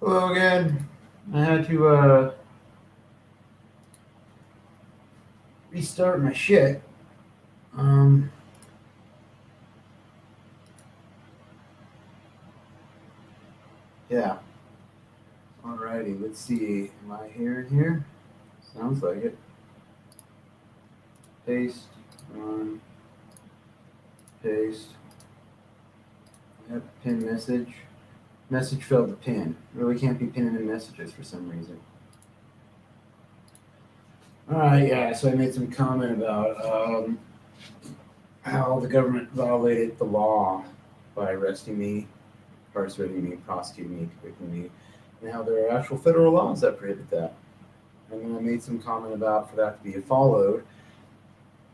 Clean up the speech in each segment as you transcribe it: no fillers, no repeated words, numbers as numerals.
Hello again. I had to restart my shit. Um, yeah. Alrighty, let's see. Am I here in here? Sounds like it. Paste, run, paste. Yep, pin message. Message failed to pin. Really can't be pinning in messages for some reason. Alright, yeah, so I made some comment about how the government violated the law by arresting me, incarcerating me, prosecuting me, convicting me, and how there are actual federal laws that prohibit that. And then I made some comment about for that to be followed,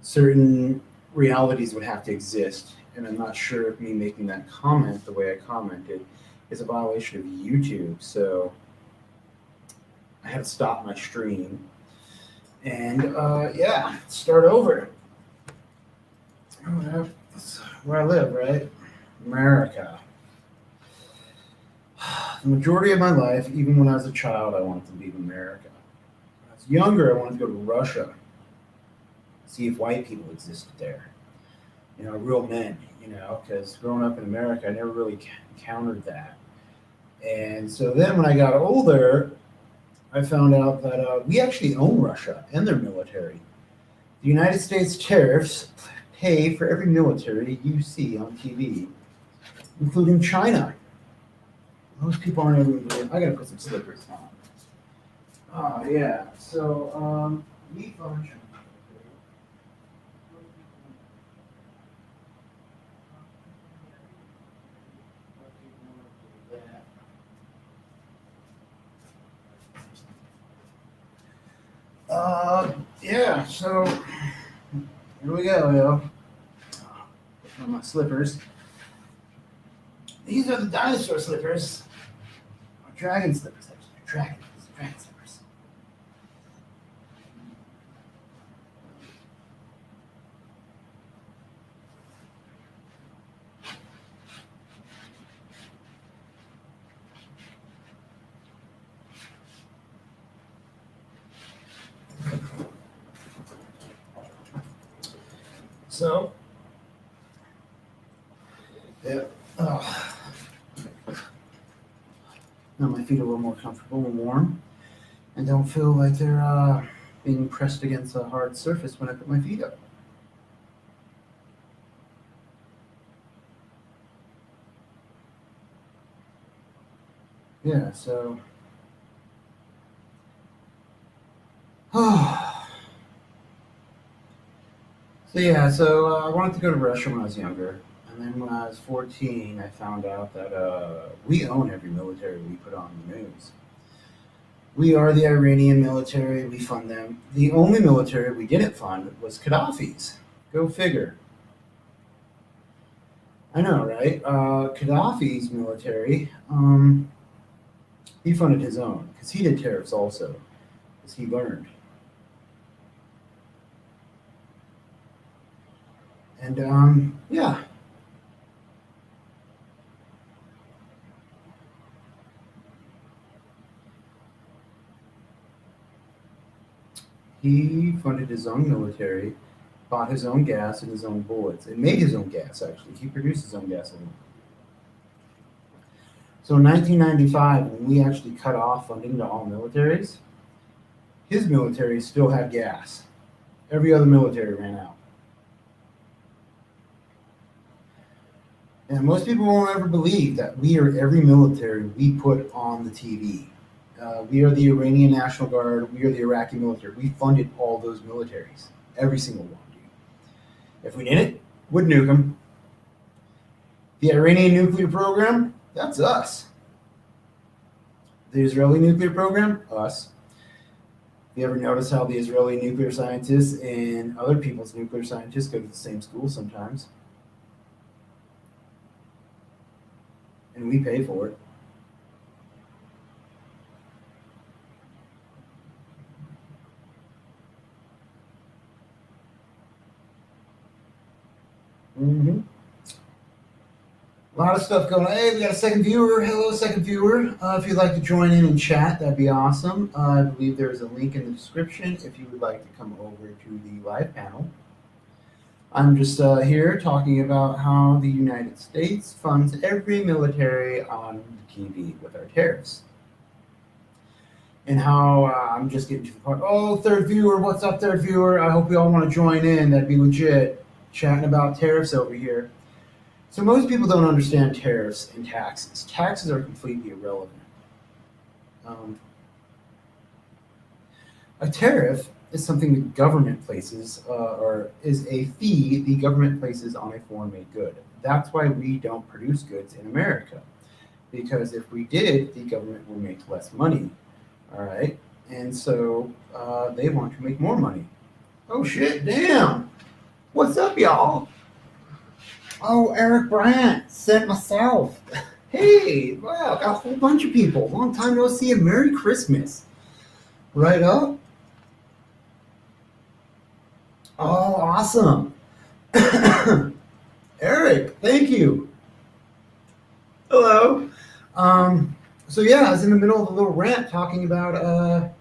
certain realities would have to exist. And I'm not sure if me making that comment the way I commented is a violation of YouTube. So I had to stop my stream and yeah, start over. That's where I live, right? America. The majority of my life, even when I was a child, I wanted to leave America. When I was younger, I wanted to go to Russia, see if white people existed there. Real men, because growing up in America, I never really encountered that. And so then when I got older, I found out that we actually own Russia and their military. The United States tariffs pay for every military you see on TV, including China. Most people aren't able to believe. I gotta put some slippers on. Oh yeah. So meat function. Yeah, so here we go, yo. Put on my slippers. These are the dinosaur slippers. Or dragon slippers, actually. Dragon slippers. So, yeah. Oh. Now my feet are a little more comfortable and warm, and don't feel like they're being pressed against a hard surface when I put my feet up. Yeah, so. So I wanted to go to Russia when I was younger, and then when I was 14, I found out that we own every military we put on the news. We are the Iranian military. We fund them. The only military we didn't fund was Gaddafi's. Go figure. I know, right? Gaddafi's military, he funded his own because he did tariffs also, as he learned. And yeah, he funded his own military, bought his own gas and his own bullets, and made his own gas. Actually, he produced his own gasoline. So in 1995, when we actually cut off funding to all militaries, his military still had gas. Every other military ran out. And most people won't ever believe that we are every military we put on the TV. We are the Iranian National Guard. We are the Iraqi military. We funded all those militaries, every single one. If we didn't, would nuke them. The Iranian nuclear program, that's us. The Israeli nuclear program, us. You ever notice how the Israeli nuclear scientists and other people's nuclear scientists go to the same school sometimes? And we pay for it. Mm-hmm. lot of stuff going on. Hey, we got a second viewer. Hello, second viewer. If you'd like to join in and chat, that'd be awesome. I believe there's a link in the description if you would like to come over to the live panel. I'm just here talking about how the United States funds every military on TV with our tariffs. And how I'm just getting to the point. Oh, third viewer, what's up, third viewer? I hope we all want to join in. That'd be legit. Chatting about tariffs over here. So most people don't understand tariffs and taxes. Taxes are completely irrelevant. A tariff is something the government places, or is a fee the government places on a foreign-made good. That's why we don't produce goods in America. Because if we did, the government would make less money. All right, and so they want to make more money. Oh shit, damn. What's up, y'all? Oh, Eric Bryant sent myself. Hey, wow, got a whole bunch of people. Long time no see, and Merry Christmas. Right up. Oh, awesome. Eric, thank you. Hello. So yeah, I was in the middle of a little rant talking about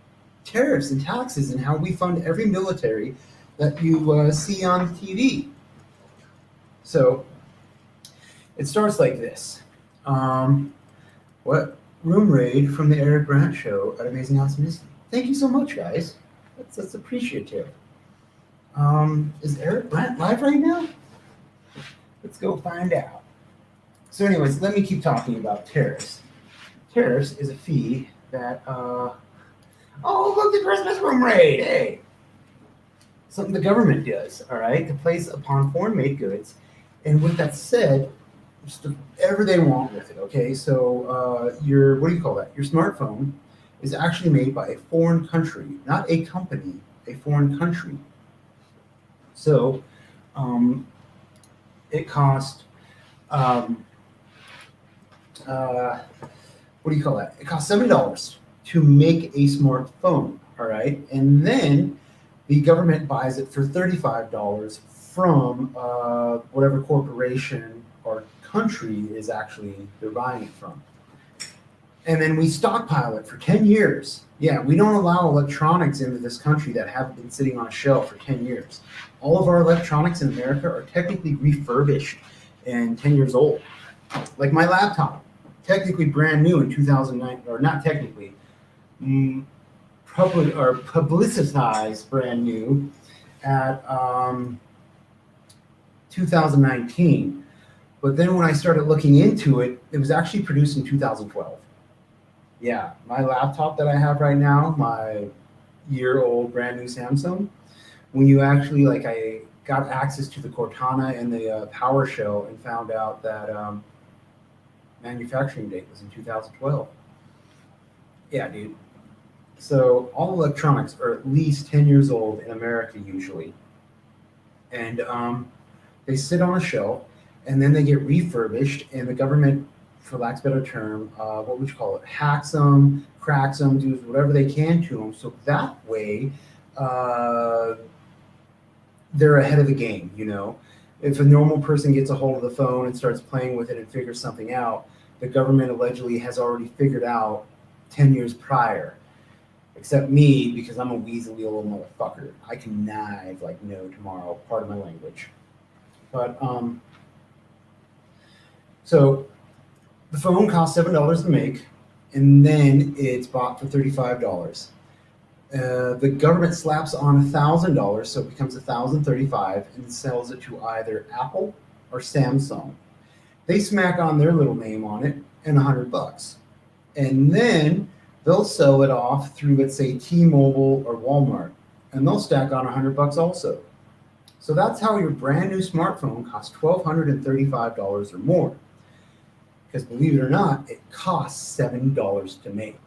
tariffs and taxes and how we fund every military that you see on TV. So it starts like this. What? Room raid from the Eric Grant Show at Amazing Awesomeness. Thank you so much, guys. That's appreciative. Is Eric Grant live right now? Let's go find out. So anyways, let me keep talking about tariffs. Tariffs is a fee that, oh, look, the Christmas room raid, hey. Something the government does, all right, to place upon foreign-made goods. And with that said, just do whatever they want with it, okay? So your, what do you call that? Your smartphone is actually made by a foreign country, not a company, a foreign country. So it cost, what do you call that? It costs $7 to make a smartphone, all right? And then the government buys it for $35 from whatever corporation or country is actually they're buying it from. And then we stockpile it for 10 years. Yeah, we don't allow electronics into this country that have been sitting on a shelf for 10 years. All of our electronics in America are technically refurbished and 10 years old. Like my laptop, technically brand new in 2009, or not technically, publicized brand new at 2019. But then when I started looking into it, it was actually produced in 2012. Yeah, my laptop that I have right now, my year-old brand new Samsung, when you actually, like, I got access to the Cortana and the PowerShell and found out that manufacturing date was in 2012. Yeah, dude. So all electronics are at least 10 years old in America usually. And they sit on a shelf and then they get refurbished and the government, for lack of a better term, what would you call it? Hacks them, cracks them, does whatever they can to them. So that way, they're ahead of the game, you know? If a normal person gets a hold of the phone and starts playing with it and figures something out, the government allegedly has already figured out 10 years prior. Except me, because I'm a weaselly little motherfucker. I can knife like no tomorrow, part of my language. But, so the phone costs $7 to make, and then it's bought for $35. The government slaps on $1,000, so it becomes $1,035, and sells it to either Apple or Samsung. They smack on their little name on it and $100, and then they'll sell it off through, let's say, T-Mobile or Walmart, and they'll stack on $100 also. So that's how your brand new smartphone costs $1,235 or more. Because believe it or not, it costs $7 to make.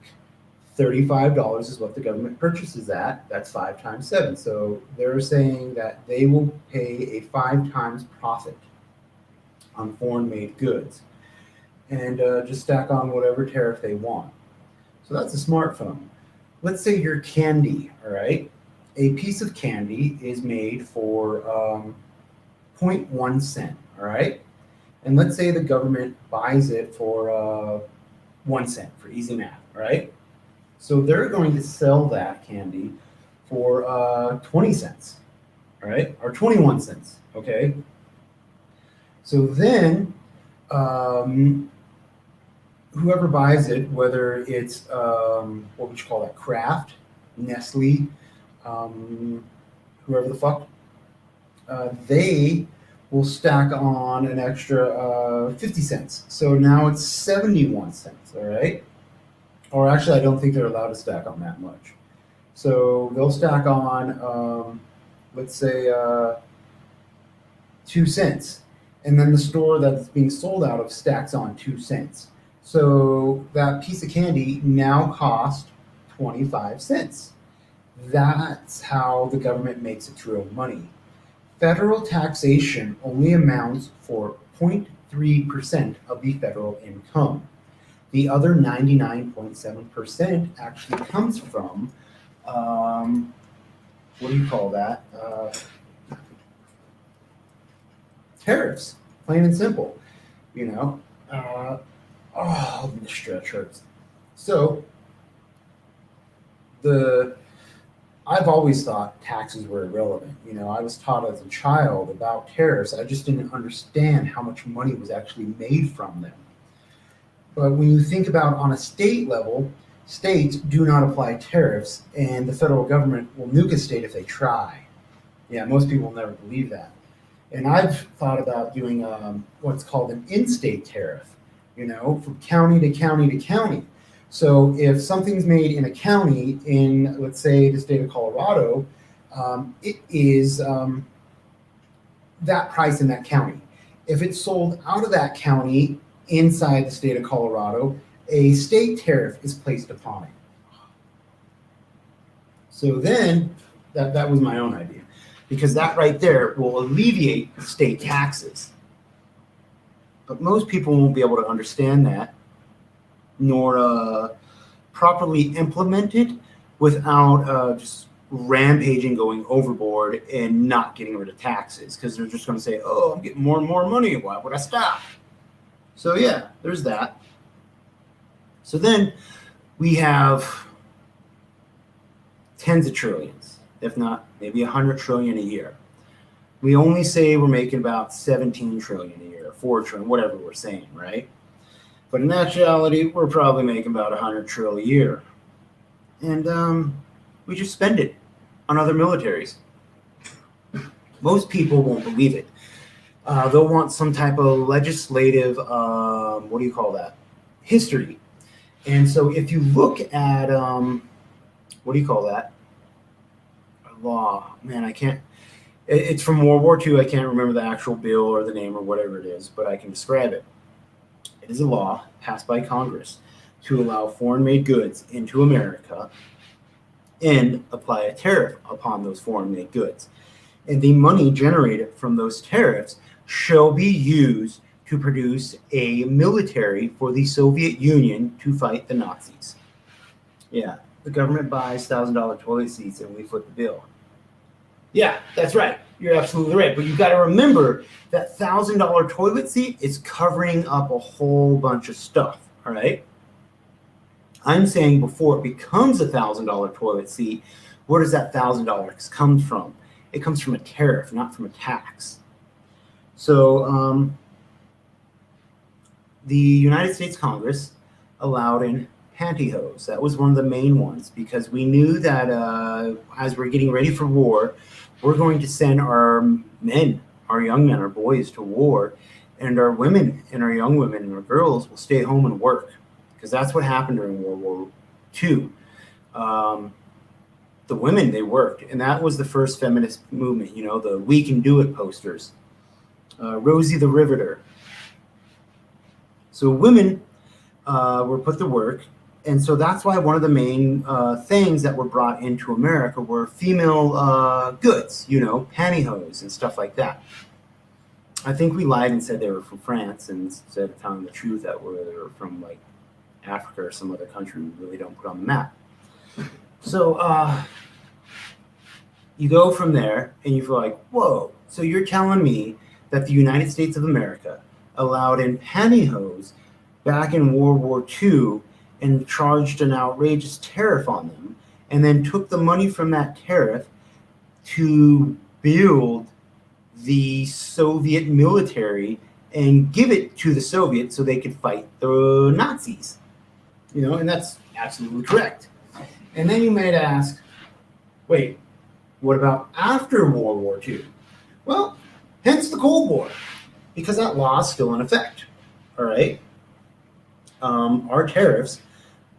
$35 is what the government purchases at. That's 5 times 7. So they're saying that they will pay a 5 times profit on foreign-made goods and just stack on whatever tariff they want. So that's a smartphone. Let's say your candy, all right? A piece of candy is made for 0.1 cent, all right? And let's say the government buys it for 1 cent for easy math, right? So they're going to sell that candy for 20 cents, right? Or 21 cents, okay? So then whoever buys it, whether it's what would you call that, Kraft, Nestle, whoever the fuck, they will stack on an extra 50 cents. So now it's 71 cents, all right? Or actually, I don't think they're allowed to stack on that much. So they'll stack on, let's say, 2 cents. And then the store that's being sold out of stacks on 2 cents. So that piece of candy now costs 25 cents. That's how the government makes its real money. Federal taxation only amounts for 0.3% of the federal income. The other 99.7% actually comes from, what do you call that? Tariffs, plain and simple. You know, the stretch hurts. So I've always thought taxes were irrelevant. You know, I was taught as a child about tariffs. I just didn't understand how much money was actually made from them. But when you think about on a state level, states do not apply tariffs, and the federal government will nuke a state if they try. Yeah, most people will never believe that. And I've thought about doing what's called an in-state tariff, you know, from county to county to county. So if something's made in a county in, let's say, the state of Colorado, it is that price in that county. If it's sold out of that county inside the state of Colorado, a state tariff is placed upon it. So then, that was my own idea, because that right there will alleviate state taxes. But most people won't be able to understand that, nor properly implement it without just rampaging, going overboard, and not getting rid of taxes, because they're just going to say, oh, I'm getting more and more money, why would I stop? So yeah, there's that. So then we have tens of trillions, if not maybe 100 trillion a year. We only say we're making about 17 trillion a year, 4 trillion, whatever we're saying, right? But in actuality, we're probably making about 100 trillion a year. And we just spend it on other militaries. Most people won't believe it. They'll want some type of legislative, what do you call that? History. And so if you look at, what do you call that? Law. Man, I can't. It's from World War II. I can't remember the actual bill or the name or whatever it is, but I can describe it. It is a law passed by Congress to allow foreign-made goods into America and apply a tariff upon those foreign-made goods. And the money generated from those tariffs shall be used to produce a military for the Soviet Union to fight the Nazis. Yeah, the government buys $1,000 toilet seats and we foot the bill. Yeah, that's right. You're absolutely right. But you've got to remember that $1,000 toilet seat is covering up a whole bunch of stuff, all right? I'm saying before it becomes a $1,000 toilet seat, where does that $1,000 come from? It comes from a tariff, not from a tax. So the United States Congress allowed in pantyhose. That was one of the main ones, because we knew that as we're getting ready for war, we're going to send our men, our young men, our boys to war, and our women and our young women and our girls will stay home and work, because that's what happened during World War II. The women, they worked, and that was the first feminist movement, you know, the We Can Do It posters. Rosie the Riveter. So women were put to work, and so that's why one of the main things that were brought into America were female goods, you know, pantyhose and stuff like that. I think we lied and said they were from France, and instead of telling the truth that they were from like Africa or some other country we really don't put on the map. So you go from there and you feel like, whoa, so you're telling me that the United States of America allowed in pantyhose back in World War II and charged an outrageous tariff on them, and then took the money from that tariff to build the Soviet military and give it to the Soviets so they could fight the Nazis. And that's absolutely correct. And then you might ask, wait, what about after World War II? Well, hence the Cold War, because that law is still in effect. All right. Our tariffs,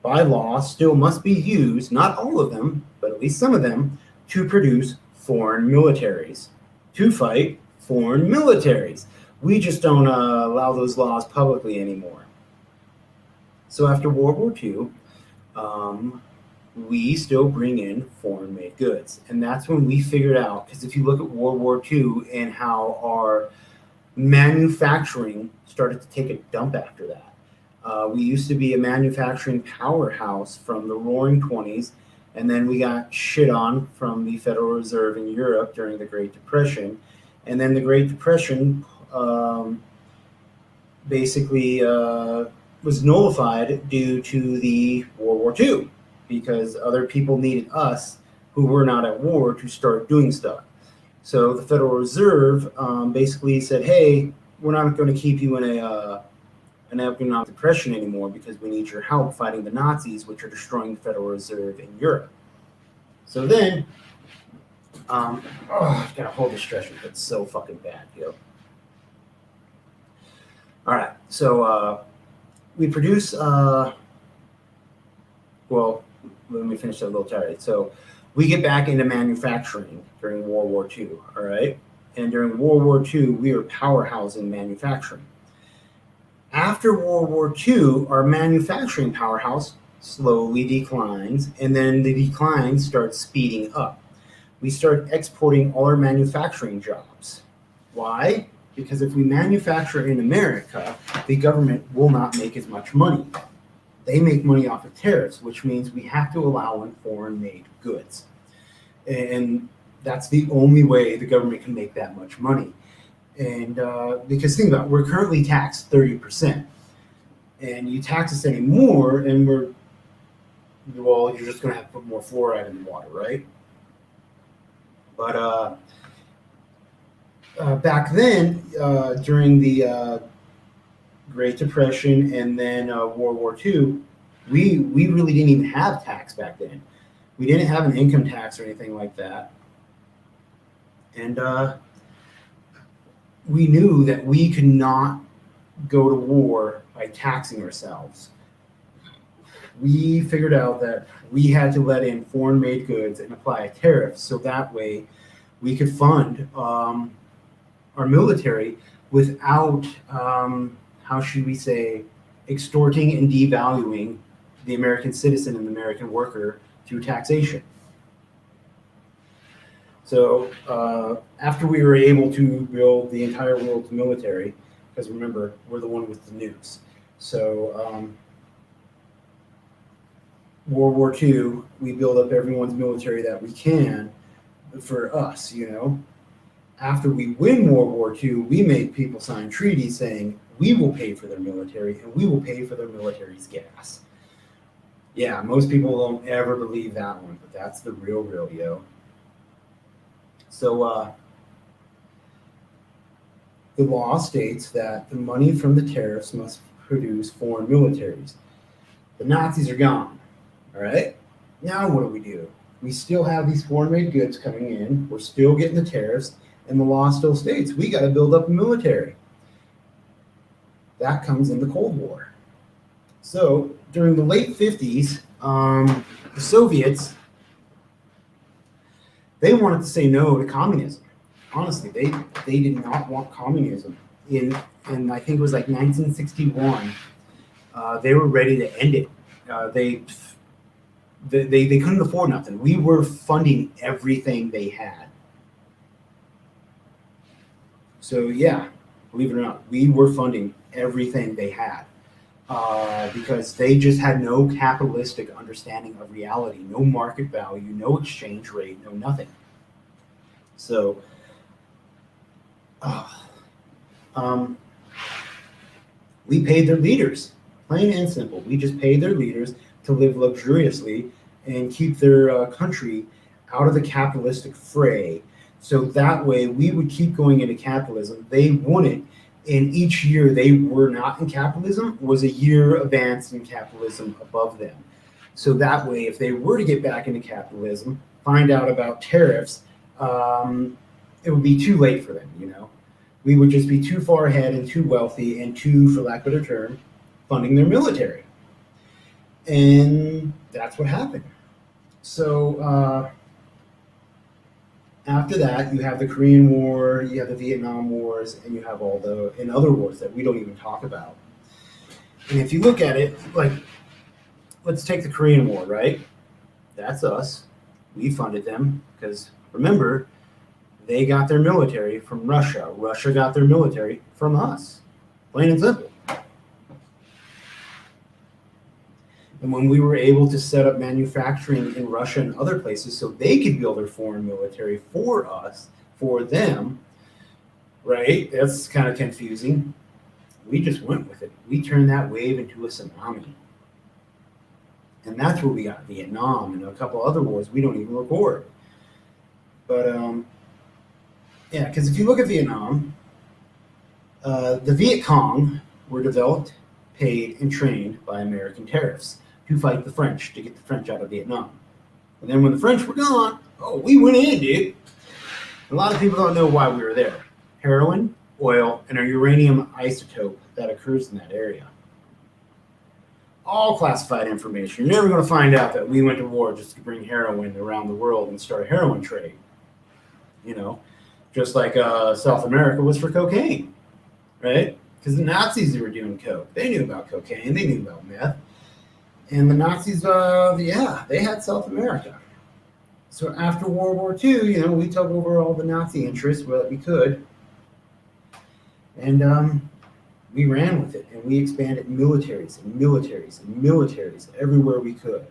by law, still must be used, not all of them, but at least some of them, to produce foreign militaries, to fight foreign militaries. We just don't allow those laws publicly anymore. So after World War II, we still bring in foreign-made goods. And that's when we figured out, because if you look at World War II and how our manufacturing started to take a dump after that. We used to be a manufacturing powerhouse from the Roaring 20s, and then we got shit on from the Federal Reserve in Europe during the Great Depression. And then the Great Depression basically was nullified due to the World War II, because other people needed us who were not at war to start doing stuff. So the Federal Reserve basically said, hey, we're not going to keep you in an economic depression anymore because we need your help fighting the Nazis, which are destroying the Federal Reserve in Europe. So then, I've got to hold the stretcher. It's so fucking bad, yo. All right, so we produce, well, let me finish that a little tired. So we get back into manufacturing during World War II, all right? And during World War II, we were powerhouse in manufacturing. After World War II, our manufacturing powerhouse slowly declines, and then the decline starts speeding up. We start exporting all our manufacturing jobs. Why? Because if we manufacture in America, the government will not make as much money. They make money off of tariffs, which means we have to allow in foreign-made goods. And that's the only way the government can make that much money. And because think about it, we're currently taxed 30%. And you tax us anymore, and you're just going to have to put more fluoride in the water, right? But back then, during the Great Depression and then World War II, we really didn't even have tax back then. We didn't have an income tax or anything like that. And we knew that we could not go to war by taxing ourselves. We figured out that we had to let in foreign-made goods and apply a tariff, so that way we could fund our military without, how should we say, extorting and devaluing the American citizen and the American worker through taxation. So after we were able to build the entire world's military, because remember, we're the one with the nukes. So World War II, we build up everyone's military that we can for us, After we win World War II, we make people sign treaties saying we will pay for their military and we will pay for their military's gas. Yeah, most people don't ever believe that one, but that's the real, yo. So the law states that the money from the tariffs must produce foreign militaries. The Nazis are gone, all right? Now what do? We still have these foreign-made goods coming in. We're still getting the tariffs, and the law still states we got to build up a military. That comes in the Cold War. So during the late 50s, the Soviets, they wanted to say no to communism. Honestly, they did not want communism. In I think it was like 1961, they were ready to end it. They couldn't afford nothing. We were funding everything they had. So yeah, believe it or not, we were funding everything they had. Because they just had no capitalistic understanding of reality, no market value, no exchange rate, no nothing. So, We paid their leaders, plain and simple. We just paid their leaders to live luxuriously and keep their country out of the capitalistic fray. So that way we would keep going into capitalism. They wouldn't. And each year they were not in capitalism was a year advance in capitalism above them. So that way, if they were to get back into capitalism, find out about tariffs, it would be too late for them, you know. We would just be too far ahead and too wealthy and too, for lack of a better term, funding their military. And that's what happened. So after that, you have the Korean War, you have the Vietnam Wars, and you have all the and other wars that we don't even talk about. And if you look at it, like, let's take the Korean War, right? That's us. We funded them because, remember, they got their military from Russia. Russia got their military from us. Plain and simple. And when we were able to set up manufacturing in Russia and other places so they could build their foreign military for us, for them, right? That's kind of confusing. We just went with it. We turned that wave into a tsunami. And that's where we got Vietnam and a couple other wars we don't even record. But, yeah, because if you look at Vietnam, the Viet Cong were developed, paid, and trained by American tariffs to fight the French, to get the French out of Vietnam. And then when the French were gone, oh, we went in, dude. A lot of people don't know why we were there. Heroin, oil, and a uranium isotope that occurs in that area. All classified information. You're never going to find out that we went to war just to bring heroin around the world and start a heroin trade. You know, just like South America was for cocaine, right? Because the Nazis were doing coke. They knew about cocaine. They knew about meth. And the Nazis, yeah, they had South America. So after World War II, you know, we took over all the Nazi interests that we could. And we ran with it. And we expanded militaries and militaries and militaries everywhere we could.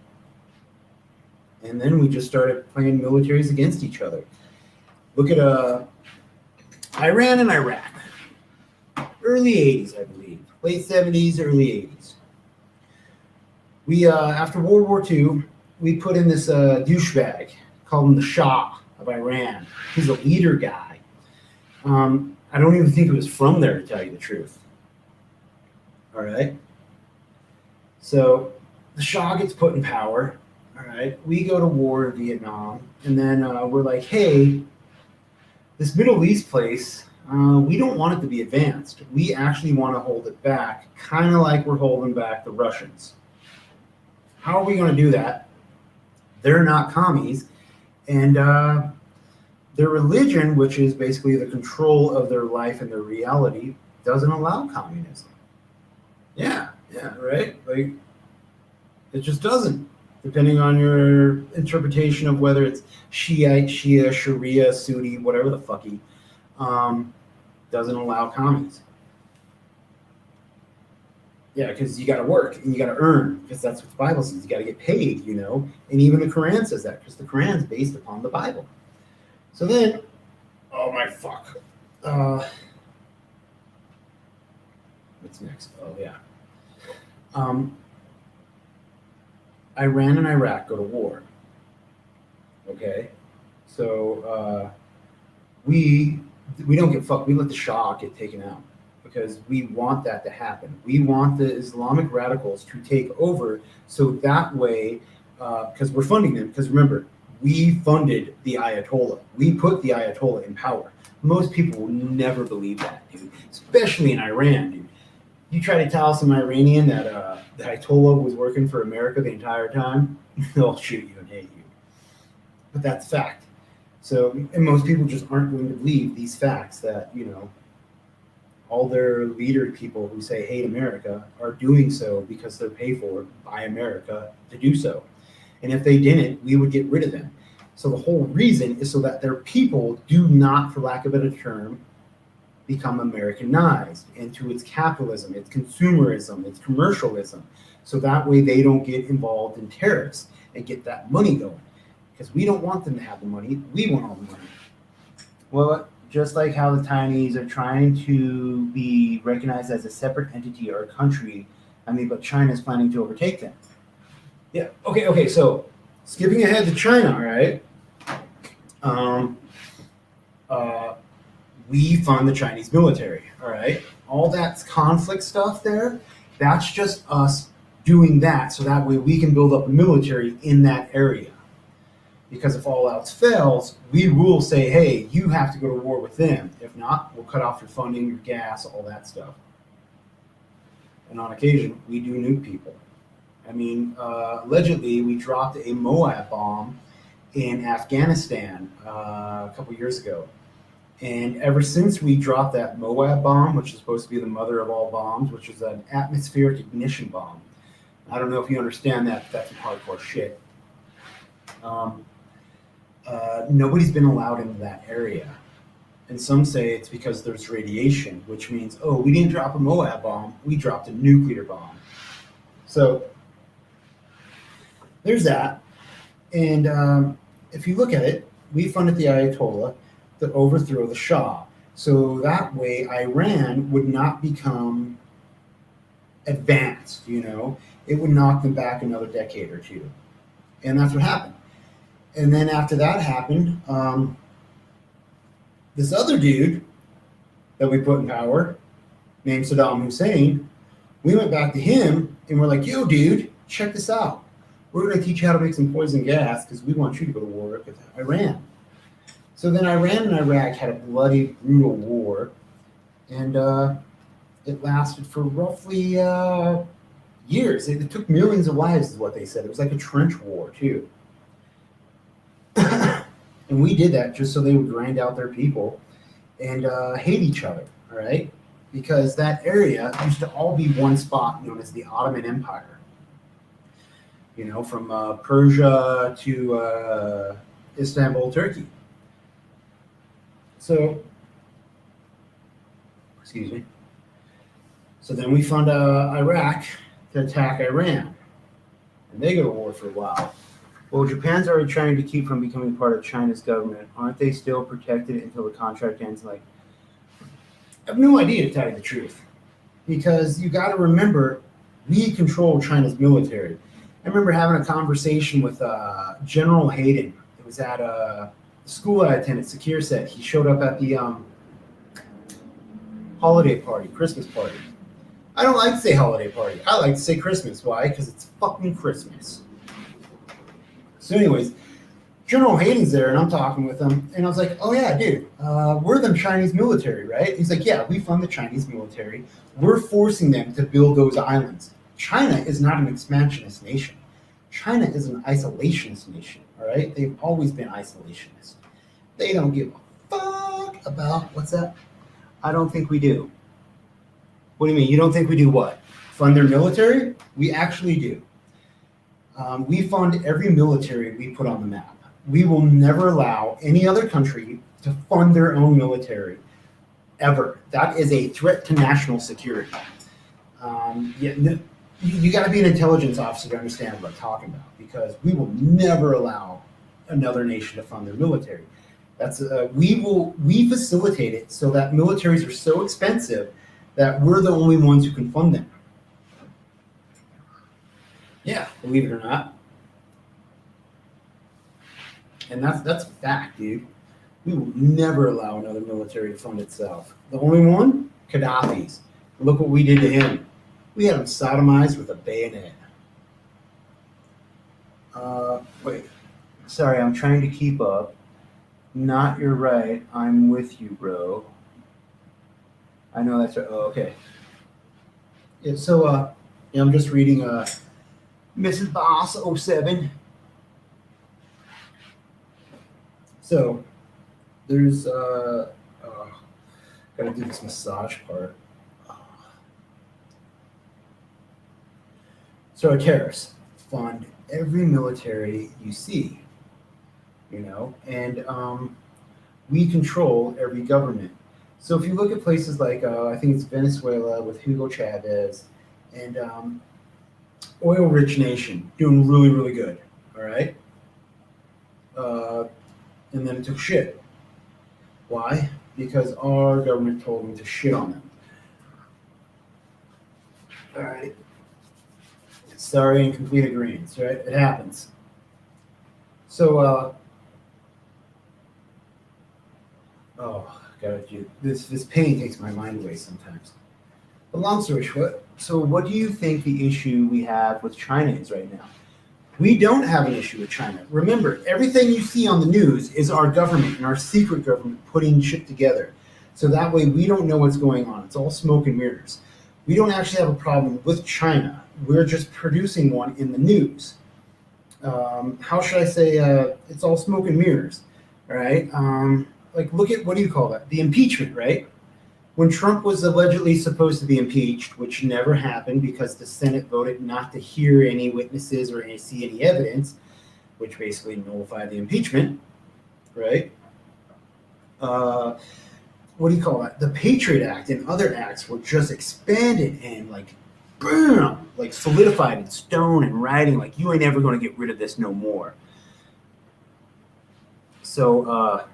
And then we just started playing militaries against each other. Look at Iran and Iraq. Early 80s, I believe. Late 70s, early 80s. We, after World War II, we put in this douchebag, called him the Shah of Iran. He's a leader guy. I don't even think he was from there, to tell you the truth. All right? So the Shah gets put in power. All right? We go to war in Vietnam. And then we're like, hey, this Middle East place, we don't want it to be advanced. We actually want to hold it back, kind of like we're holding back the Russians. How are we going to do that? They're not commies. And their religion, which is basically the control of their life and their reality, doesn't allow communism. Yeah, right? Like, it just doesn't. Depending on your interpretation of whether it's Shiite, Shia, Sharia, Sunni, whatever the fucky, doesn't allow commies. Yeah, because you got to work and you got to earn, because that's what the Bible says. You got to get paid, you know. And even the Quran says that, because the Quran is based upon the Bible. So then, oh my fuck. What's next? Oh yeah. Iran and Iraq go to war. Okay, so we don't get fucked. We let the Shah get taken out because we want that to happen. We want the Islamic radicals to take over, so that way, because we're funding them. Because remember, we funded the Ayatollah. We put the Ayatollah in power. Most people will never believe that, dude. Especially in Iran, dude. You try to tell some Iranian that the Ayatollah was working for America the entire time, they'll shoot you and hate you. But that's fact. So, and most people just aren't going to believe these facts that, you know, all their leader people who say hate America are doing so because they're paid for by America to do so. And if they didn't, we would get rid of them. So the whole reason is so that their people do not, for lack of a better term, become Americanized into its capitalism, its consumerism, its commercialism. So that way they don't get involved in tariffs and get that money going. Because we don't want them to have the money. We want all the money. Well, Just like how the Chinese are trying to be recognized as a separate entity or a country, but China is planning to overtake them. Yeah. Okay. So, skipping ahead to China, all right. Um, uh, we fund the Chinese military, all right. All that conflict stuff there, that's just us doing that, so that way we can build up a military in that area. Because if all else fails, we will say, hey, you have to go to war with them. If not, we'll cut off your funding, your gas, all that stuff. And on occasion, we do nuke people. Allegedly, we dropped a Moab bomb in Afghanistan a couple years ago. And ever since we dropped that Moab bomb, which is supposed to be the mother of all bombs, which is an atmospheric ignition bomb. I don't know if you understand that, but that's some hardcore shit. Nobody's been allowed into that area. And some say it's because there's radiation, which means, oh, we didn't drop a Moab bomb, we dropped a nuclear bomb. So there's that. And if you look at it, we funded the Ayatollah to overthrow the Shah. So that way Iran would not become advanced, It would knock them back another decade or two. And that's what happened. And then after that happened, this other dude that we put in power, named Saddam Hussein, we went back to him and we're like, yo, dude, check this out. We're going to teach you how to make some poison gas because we want you to go to war with Iran. So then Iran and Iraq had a bloody, brutal war, and it lasted for roughly years. It took millions of lives, is what they said. It was like a trench war, too. And we did that just so they would grind out their people and hate each other, all right? Because that area used to all be one spot known as the Ottoman Empire. From Persia to Istanbul, Turkey. So, excuse me. So then we fund Iraq to attack Iran. And they go to war for a while. Well, Japan's already trying to keep from becoming part of China's government. Aren't they still protected until the contract ends? I have no idea, to tell you the truth. Because you got to remember, we control China's military. I remember having a conversation with General Hayden. It was at a school I attended, Sakir said. He showed up at the holiday party, Christmas party. I don't like to say holiday party. I like to say Christmas. Why? Because it's fucking Christmas. So anyways, General Hayden's there, and I'm talking with him, and I was like, oh yeah, dude, we're the Chinese military, right? He's like, yeah, we fund the Chinese military. We're forcing them to build those islands. China is not an expansionist nation. China is an isolationist nation, all right? They've always been isolationist. They don't give a fuck about, what's that? I don't think we do. What do you mean? You don't think we do what? Fund their military? We actually do. We fund every military we put on the map. We will never allow any other country to fund their own military, ever. That is a threat to national security. You got to be an intelligence officer to understand what I'm talking about, because we will never allow another nation to fund their military. We facilitate it so that militaries are so expensive that we're the only ones who can fund them. Yeah, believe it or not. And that's a fact, dude. We will never allow another military to fund itself. The only one, Gaddafi's. Look what we did to him. We had him sodomized with a bayonet. Wait. Sorry, I'm trying to keep up. Not you're right. I'm with you, bro. I know that's right. Oh, okay. Yeah, so I'm just reading Mrs. Boss 07. So there's gotta do this massage part. So our tariffs fund every military you see, and we control every government. So if you look at places like, I think it's Venezuela with Hugo Chavez, and oil-rich nation, doing really, really good, all right? And then it took shit. Why? because our government told them to shit on them. All right. Sorry, in complete agreement, right? It happens. So, oh, God, this pain takes my mind away sometimes. But long story short, so what do you think the issue we have with China is right now? We don't have an issue with China. Remember, everything you see on the news is our government and our secret government putting shit together. So that way we don't know what's going on. It's all smoke and mirrors. We don't actually have a problem with China. We're just producing one in the news. How should I say? It's all smoke and mirrors, right? Like, look at, what do you call that? The impeachment, right? When Trump was allegedly supposed to be impeached, which never happened because the Senate voted not to hear any witnesses or see any evidence, which basically nullified the impeachment, right? What do you call that? The Patriot Act and other acts were just expanded and like, boom, like solidified in stone and writing, like you ain't ever going to get rid of this no more. So,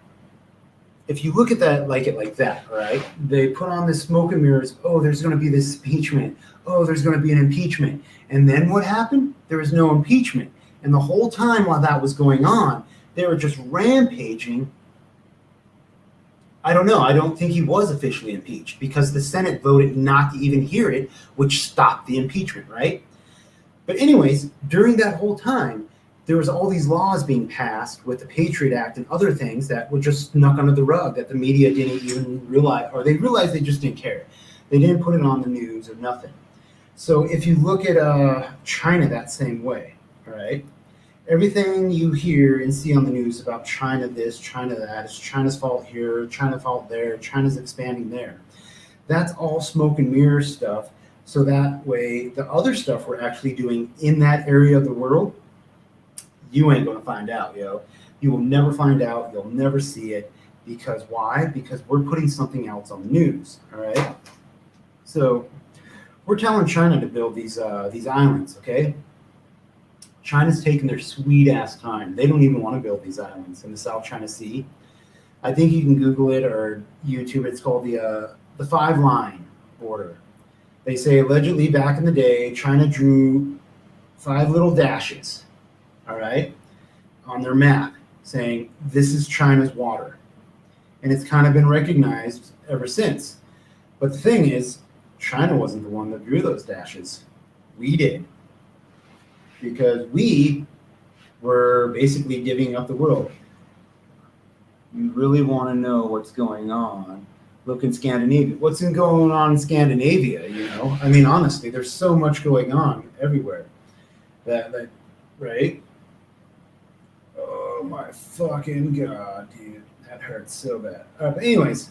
if you look at that like that, right? They put on this smoke and mirrors. Oh, there's going to be this impeachment. Oh, there's going to be an impeachment. And then what happened? There was no impeachment. And the whole time while that was going on, they were just rampaging. I don't know. I don't think he was officially impeached because the Senate voted not to even hear it, which stopped the impeachment, right? But anyways, during that whole time, there was all these laws being passed with the Patriot Act and other things that were just snuck under the rug that the media didn't even realize, or they realized they just didn't care. They didn't put it on the news or nothing. So if you look at China that same way, all right, everything you hear and see on the news about China this, China that, it's China's fault here, China's fault there, China's expanding there. That's all smoke and mirror stuff. So that way, the other stuff we're actually doing in that area of the world, you ain't going to find out, yo. You will never find out. You'll never see it. Because why? Because we're putting something else on the news, all right? So we're telling China to build these islands, okay? China's taking their sweet-ass time. They don't even want to build these islands in the South China Sea. I think you can Google it or YouTube it. It's called the five-line border. They say allegedly back in the day, China drew 5 little dashes, all right, on their map saying this is China's water. And it's kind of been recognized ever since. But the thing is, China wasn't the one that drew those dashes. We did. Because we were basically divvying up the world. You really want to know what's going on, look in Scandinavia. What's going on in Scandinavia, you know? I mean, honestly, there's so much going on everywhere. That right? Oh my fucking God, dude. That hurts so bad. But anyways,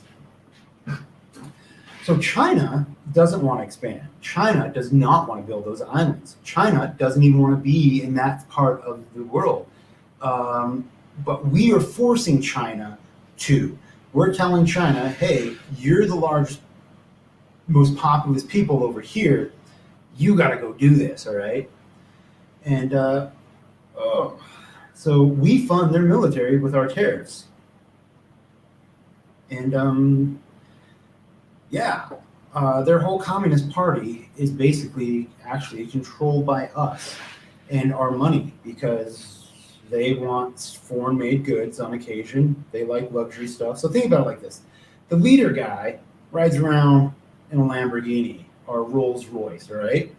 so China doesn't want to expand. China does not want to build those islands. China doesn't even want to be in that part of the world. But we are forcing China to. We're telling China, hey, you're the largest, most populous people over here. You got to go do this, all right? And so we fund their military with our tariffs. And their whole Communist Party is basically actually controlled by us and our money because they want foreign-made goods on occasion. They like luxury stuff. So think about it like this. The leader guy rides around in a Lamborghini or Rolls Royce, all right?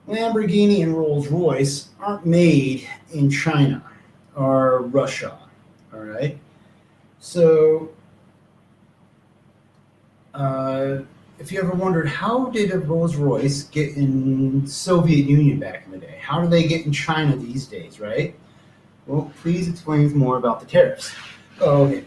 Lamborghini and Rolls Royce aren't made in China or Russia, all right? So if you ever wondered, how did a Rolls Royce get in Soviet Union back in the day? How do they get in China these days, right? Well, please explain more about the tariffs. Oh, okay.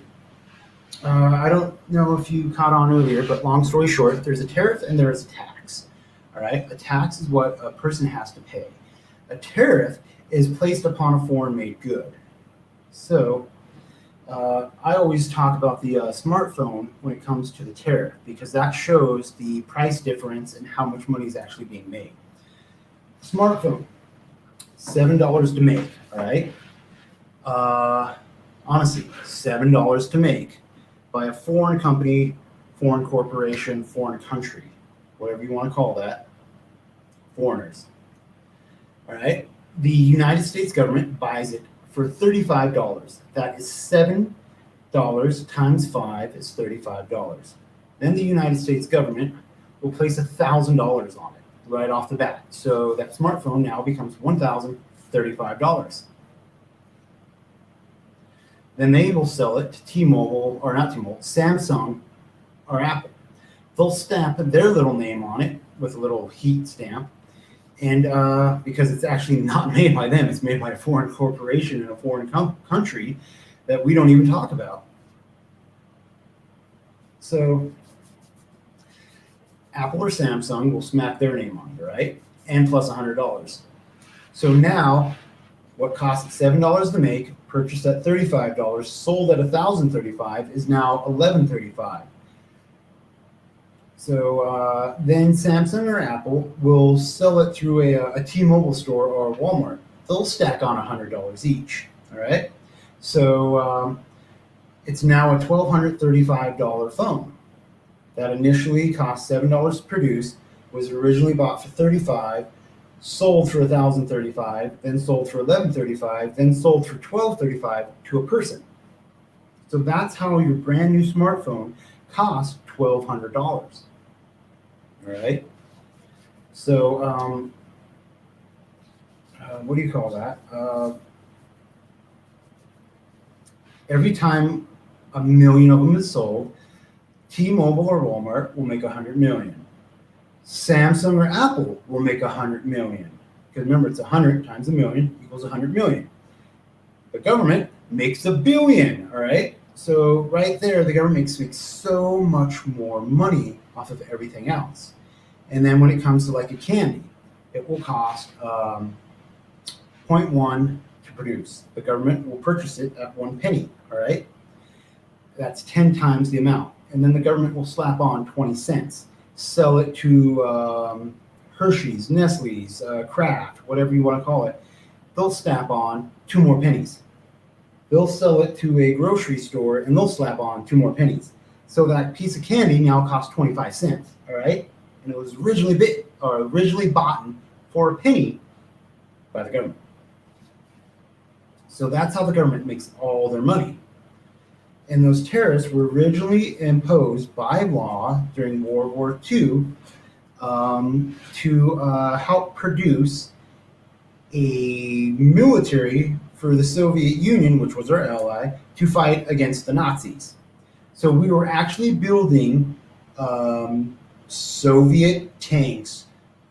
I don't know if you caught on earlier, but long story short, there's a tariff and there's a tax. All right? A tax is what a person has to pay. A tariff is placed upon a foreign-made good. So I always talk about the smartphone when it comes to the tariff because that shows the price difference and how much money is actually being made. Smartphone, $7 to make, all right? Honestly, $7 to make. by a foreign company, foreign corporation, foreign country, whatever you want to call that, foreigners. All right. The United States government buys it for $35. That is $7 times 5 is $35. Then the United States government will place $1,000 on it right off the bat. So that smartphone now becomes $1,035. Then they will sell it to T-Mobile, or not T-Mobile, Samsung or Apple. They'll stamp their little name on it with a little heat stamp. And because it's actually not made by them, it's made by a foreign corporation in a foreign country that we don't even talk about. So Apple or Samsung will smack their name on it, right? And plus $100. So now, what cost $7 to make, purchased at $35, sold at $1,035, is now $1,135. So then Samsung or Apple will sell it through a T-Mobile store or a Walmart. They'll stack on $100 each. All right. So it's now a $1,235 phone that initially cost $7 to produce, was originally bought for $35, sold for $1,035, then sold for $1,135, then sold for $1,235 to a person. So that's how your brand new smartphone costs $1,200. All right. So what do you call that? Every time a million of them is sold, T-Mobile or Walmart will make 100 million. Samsung or Apple will make 100 million. Because remember, it's 100 times a million equals 100 million. The government makes $1 billion, all right? So right there, the government makes so much more money off of everything else. And then when it comes to like a candy, it will cost 0.1 to produce. The government will purchase it at 1 penny, all right? That's 10 times the amount. And then the government will slap on 20 cents, sell it to Hershey's, Nestle's, Kraft, whatever you want to call it. They'll slap on 2 more pennies. They'll sell it to a grocery store and they'll slap on 2 more pennies. So that piece of candy now costs 25 cents, all right? And it was originally bought for a penny by the government. So that's how the government makes all their money. And those tariffs were originally imposed by law during World War II to help produce a military for the Soviet Union, which was our ally, to fight against the Nazis. So we were actually building Soviet tanks,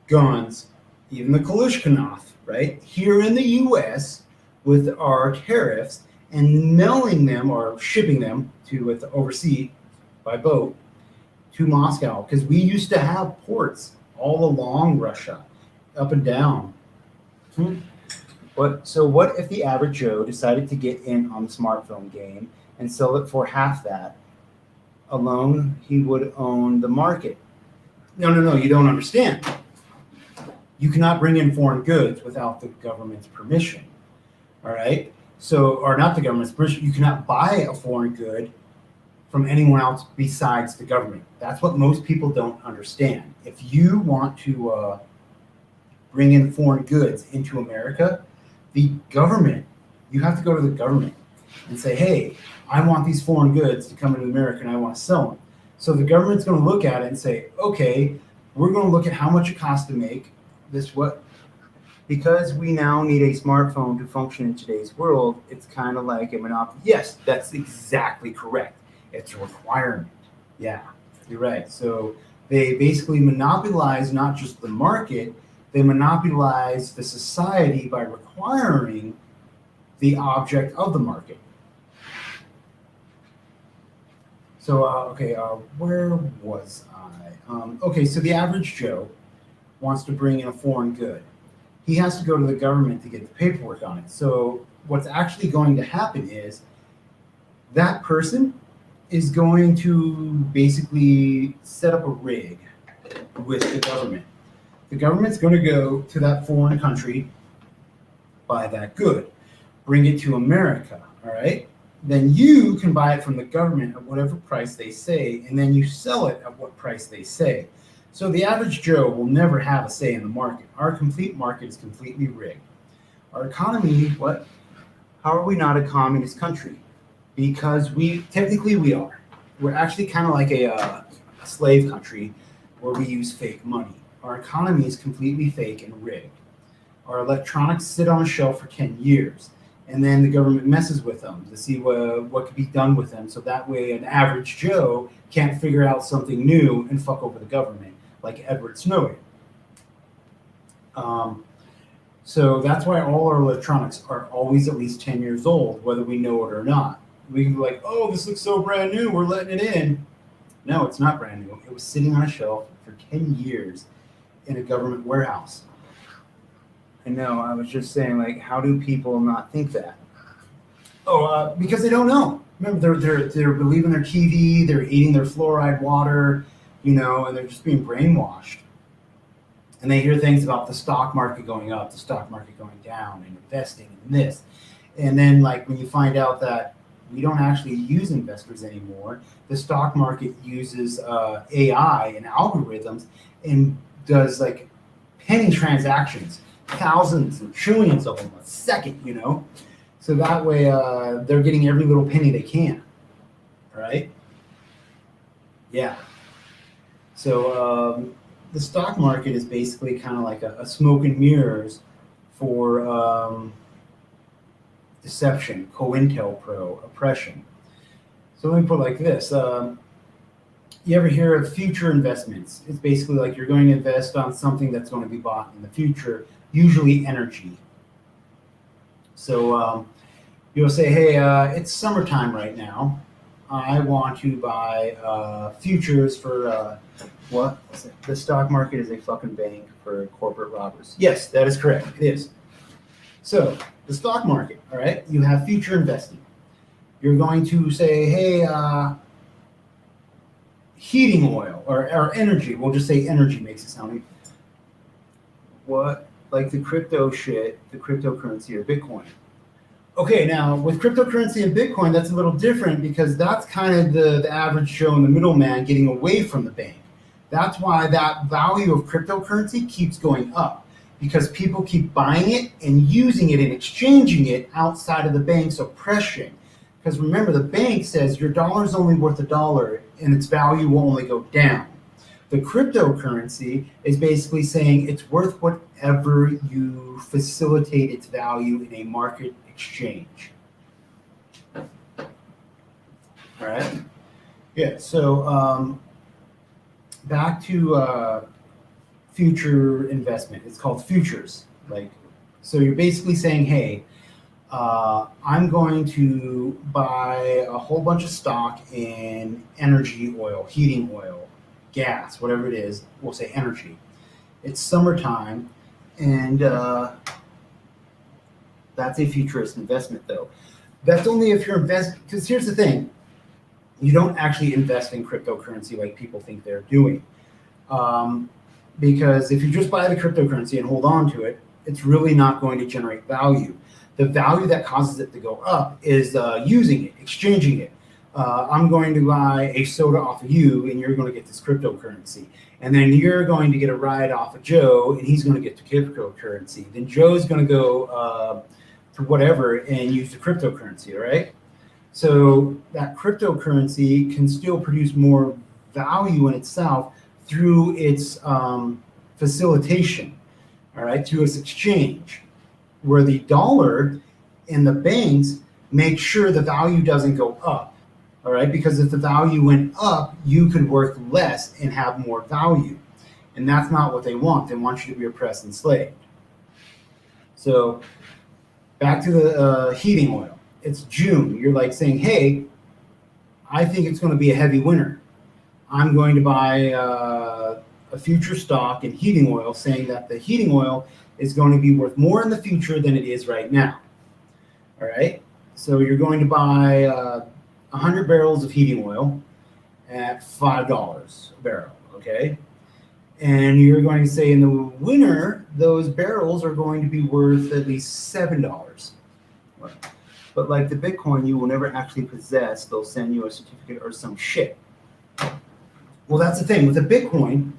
guns, even the Kalashnikov, right, here in the U.S. with our tariffs, and mailing them or shipping them to overseas by boat to Moscow, because we used to have ports all along Russia, up and down. So what if the average Joe decided to get in on the smartphone game and sell it for half that? Alone, he would own the market. No, you don't understand. You cannot bring in foreign goods without the government's permission. All right? So, or not the government's permission, you cannot buy a foreign good from anyone else besides the government. That's what most people don't understand. If you want to bring in foreign goods into America, the government, you have to go to the government and say, hey, I want these foreign goods to come into America and I want to sell them. So the government's going to look at it and say, okay, we're going to look at how much it costs to make this because we now need a smartphone to function in today's world, it's kind of like a monopoly. Yes, that's exactly correct. It's a requirement. Yeah, you're right. So they basically monopolize not just the market, they monopolize the society by requiring the object of the market. So, where was I? So the average Joe wants to bring in a foreign good. He has to go to the government to get the paperwork on it. So what's actually going to happen is that person is going to basically set up a rig with the government. The government's going to go to that foreign country, buy that good, bring it to America, all right? then you can buy it from the government at whatever price they say, and then you sell it at what price they say. So the average Joe will never have a say in the market. Our complete market is completely rigged. Our economy, what? How are we not a communist country? Because technically we are. We're actually kind of like a slave country where we use fake money. Our economy is completely fake and rigged. Our electronics sit on a shelf for 10 years, and then the government messes with them to see what could be done with them, so that way an average Joe can't figure out something new and fuck over the government, like Edward Snowden. So that's why all our electronics are always at least 10 years old, whether we know it or not. We can be like, oh, this looks so brand new, we're letting it in. No, it's not brand new. It was sitting on a shelf for 10 years in a government warehouse. And no, I was just saying, like, how do people not think that? Oh, because they don't know. Remember, they're believing their TV, they're eating their fluoride water, and they're just being brainwashed. And they hear things about the stock market going up, the stock market going down, and investing in this. And then, like, when you find out that we don't actually use investors anymore, the stock market uses AI and algorithms and does, like, penny transactions, thousands and trillions of them a second, So that way they're getting every little penny they can, right? Yeah. So the stock market is basically kind of like a smoke and mirrors for deception, COINTELPRO, oppression. So let me put it like this. You ever hear of future investments? It's basically like you're going to invest on something that's going to be bought in the future, usually energy. So you'll say, hey, it's summertime right now. I want to buy futures for what? The stock market is a fucking bank for corporate robbers. Yes, that is correct. It is. So the stock market, all right, you have future investing. You're going to say, hey, heating oil or energy. We'll just say energy makes it sound. What? Like the crypto shit, the cryptocurrency or Bitcoin. Okay, now with cryptocurrency and Bitcoin, that's a little different because that's kind of the average Joe and the middleman getting away from the bank. That's why that value of cryptocurrency keeps going up, because people keep buying it and using it and exchanging it outside of the bank's oppression. Because remember, the bank says your dollar is only worth $1 and its value will only go down. The cryptocurrency is basically saying it's worth whatever you facilitate its value in a market exchange. All right. Yeah. So back to future investment. It's called futures. So you're basically saying, hey, I'm going to buy a whole bunch of stock in energy oil, heating oil, gas, whatever it is. We'll say energy. It's summertime, and that's a futurist investment, though. That's only if you're investing, because here's the thing. You don't actually invest in cryptocurrency like people think they're doing. Because if you just buy the cryptocurrency and hold on to it, it's really not going to generate value. The value that causes it to go up is using it, exchanging it. I'm going to buy a soda off of you, and you're going to get this cryptocurrency. And then you're going to get a ride off of Joe, and he's going to get the cryptocurrency. Then Joe's going to go to whatever and use the cryptocurrency, right? So that cryptocurrency can still produce more value in itself through its facilitation, all right, through its exchange, where the dollar and the banks make sure the value doesn't go up, all right, because if the value went up, you could work less and have more value. And that's not what they want. They want you to be oppressed and enslaved. So back to the heating oil. It's June. You're like saying, hey, I think it's going to be a heavy winter. I'm going to buy a future stock in heating oil, saying that the heating oil is going to be worth more in the future than it is right now. All right. So you're going to buy 100 barrels of heating oil at $5 a barrel. Okay. And you're going to say in the winter, those barrels are going to be worth at least $7. But like the Bitcoin, you will never actually possess. They'll send you a certificate or some shit. Well, that's the thing with a Bitcoin.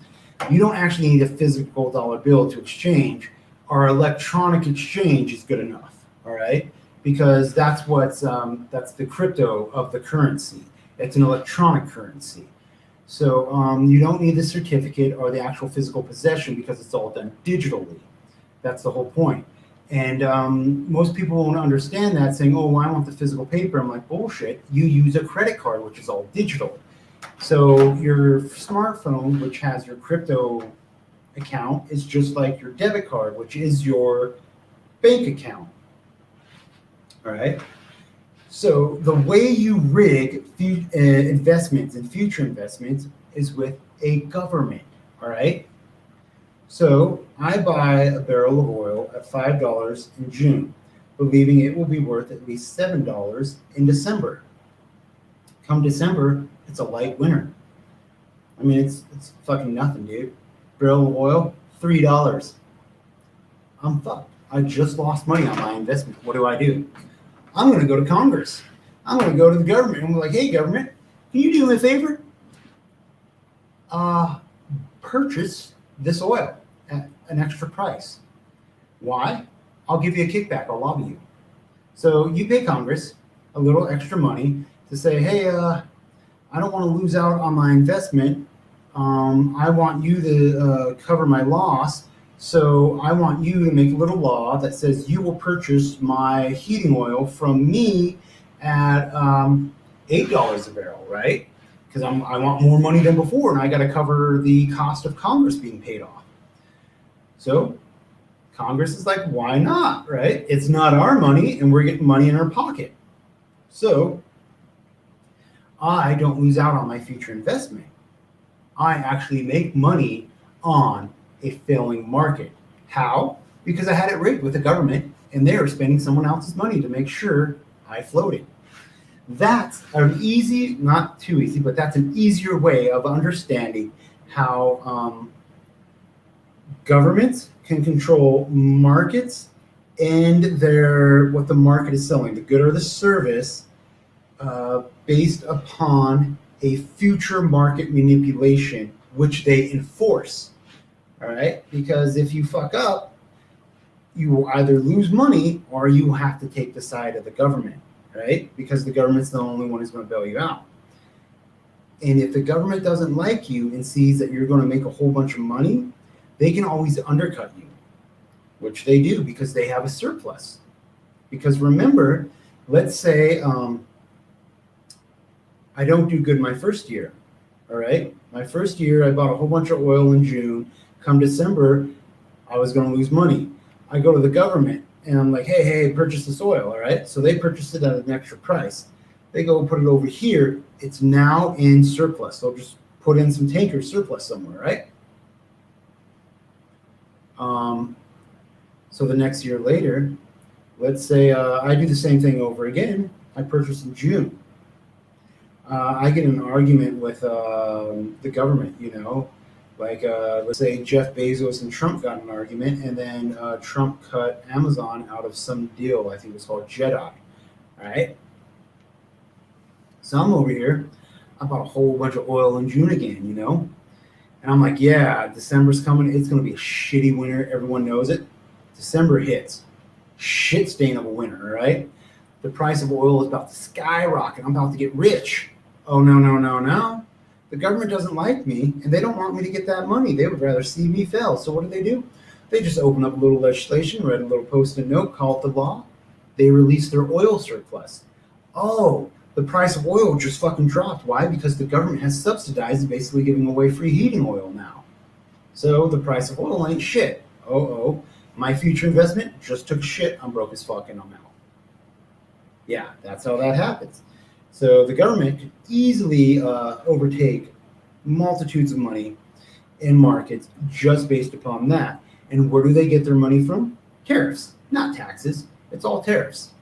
You don't actually need a physical dollar bill to exchange. Our electronic exchange is good enough. All right, because that's that's the crypto of the currency. It's an electronic currency. So you don't need the certificate or the actual physical possession because it's all done digitally. That's the whole point. And most people won't understand that, saying, "Oh, well, I want the physical paper." I'm like, bullshit. You use a credit card, which is all digital. So your smartphone, which has your crypto account, is just like your debit card, which is your bank account. All right. So the way you rig investments and future investments is with a government. All right. So I buy a barrel of oil at $5 in June, believing it will be worth at least $7 in December. Come December, it's a light winter. I mean, it's fucking nothing, dude. Barrel of oil, $3. I'm fucked. I just lost money on my investment. What do? I'm going to go to Congress. I'm going to go to the government. I'm like, hey, government, can you do me a favor? Purchase this oil at an extra price. Why? I'll give you a kickback. I'll lobby you. So you pay Congress a little extra money to say, hey, I don't want to lose out on my investment. I want you to cover my loss. So I want you to make a little law that says you will purchase my heating oil from me at $8 a barrel, right? Because I want more money than before, and I got to cover the cost of Congress being paid off. So Congress is like, why not, right? It's not our money, and we're getting money in our pocket. So I don't lose out on my future investment. I actually make money on a failing market. How? Because I had it rigged with the government, and they were spending someone else's money to make sure I floated. That's an easy, not too easy, but that's an easier way of understanding how governments can control markets and what the market is selling, the good or the service, based upon a future market manipulation, which they enforce. All right, because if you fuck up, you will either lose money or you have to take the side of the government, right? Because the government's the only one who's going to bail you out. And if the government doesn't like you and sees that you're going to make a whole bunch of money, they can always undercut you, which they do because they have a surplus. Because remember, let's say I don't do good my first year, all right? My first year, I bought a whole bunch of oil in June. Come December, I was going to lose money. I go to the government and I'm like, hey, purchase this oil, all right? So they purchase it at an extra price. They go put it over here. It's now in surplus. They'll just put in some tanker surplus somewhere, right? So the next year later, let's say I do the same thing over again. I purchase in June. I get in an argument with the government, like let's say Jeff Bezos and Trump got in an argument, and then Trump cut Amazon out of some deal. I think it was called Jedi. All right. So I'm over here. I bought a whole bunch of oil in June again, and I'm like, yeah, December's coming. It's going to be a shitty winter. Everyone knows it. December hits. Shit stain of a winter, all right? The price of oil is about to skyrocket. I'm about to get rich. Oh, no. The government doesn't like me, and they don't want me to get that money. They would rather see me fail. So what do? They just open up a little legislation, write a little post-it note, call it the law. They release their oil surplus. Oh, the price of oil just fucking dropped. Why? Because the government has subsidized, basically giving away free heating oil now. So the price of oil ain't shit. Oh, my future investment just took shit. I'm broke as fuck and I'm out. Yeah, that's how that happens. So the government could easily overtake multitudes of money in markets just based upon that. And where do they get their money from? Tariffs, not taxes. It's all tariffs.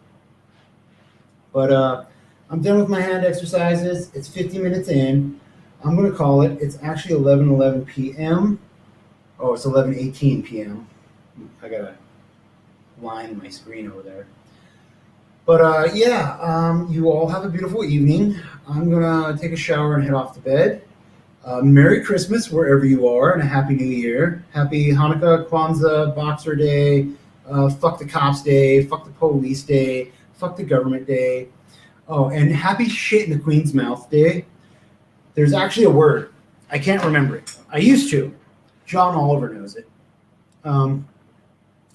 But I'm done with my hand exercises. It's 50 minutes in. I'm going to call it. It's actually 11:11 p.m. Oh, it's 11:18 p.m. I got a line in my screen over there. But you all have a beautiful evening. I'm gonna take a shower and head off to bed. Merry Christmas wherever you are, and a Happy New Year. Happy Hanukkah, Kwanzaa, Boxer Day, fuck the cops day, fuck the police day, fuck the government day. Oh, and happy shit in the Queen's mouth day. There's actually a word. I can't remember it. I used to. John Oliver knows it.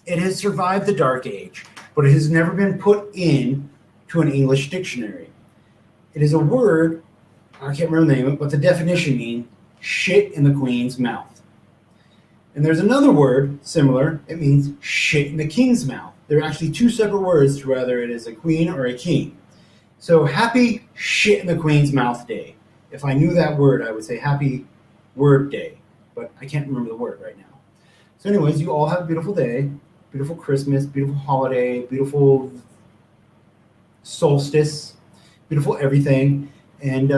It has survived the Dark Age, but it has never been put in to an English dictionary. It is a word, I can't remember the name of it, but the definition means shit in the Queen's mouth. And there's another word similar. It means shit in the King's mouth. They're actually two separate words to whether it is a queen or a king. So happy shit in the Queen's mouth day. If I knew that word, I would say happy word day, but I can't remember the word right now. So anyways, you all have a beautiful day, beautiful Christmas, beautiful holiday, beautiful solstice, beautiful everything, and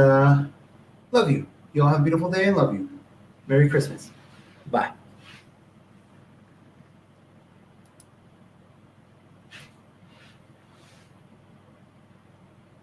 love you. You all have a beautiful day and love you. Merry Christmas. Bye.